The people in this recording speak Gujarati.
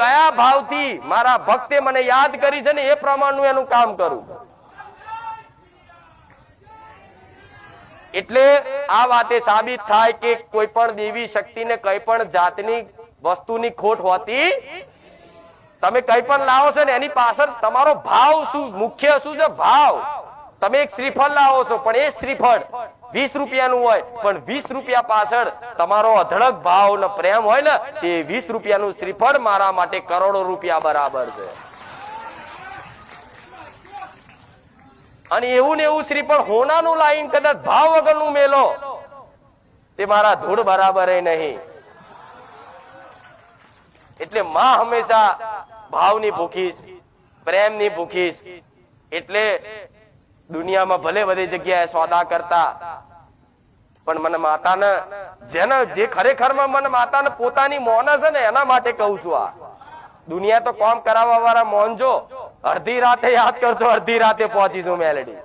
કયા ભાવથી મારા ભક્તે મને યાદ કરી છે ને એ પ્રમાણનું એનું કામ કરું. એટલે આ વાતે સાબિત થાય કે કોઈ પણ દેવી શક્તિને કઈ પણ જાતની વસ્તુની ખોટ હોતી. તમે કઈ પણ લાવો છો ને એની પાછળ તમારો ભાવ શું, મુખ્ય શું છે? ભાવ. તમે એક શ્રીફળ લાવો છો પણ એ શ્રીફળ 20 રૂપિયાનું હોય પણ 20 રૂપિયા પાછળ તમારો અઢળક ભાવ ને પ્રેમ હોય ને તે 20 રૂપિયાનું શ્રીફળ મારા માટે કરોડો રૂપિયા બરાબર છે. અને એવું ને એવું શ્રીફળ હોનાનું લાઈન કદાચ ભાવ વગરનું મેલો તે મારા ધૂળ બરાબર નહીં. એટલે માં હંમેશા ભાવની ભૂખીશ, પ્રેમની ભૂખીશ. એટલે દુનિયામાં ભલે બધી જગ્યાએ સોદા કરતા પણ મને માતાને જેને જે ખરેખરમાં મને માતાને પોતાની મોન છે ને એના માટે કહું છું. આ દુનિયા તો કામ કરાવવા વાળા મોન જો અડધી રાતે યાદ કરતો અડધી રાતે પહોંચીશું મેલેડી.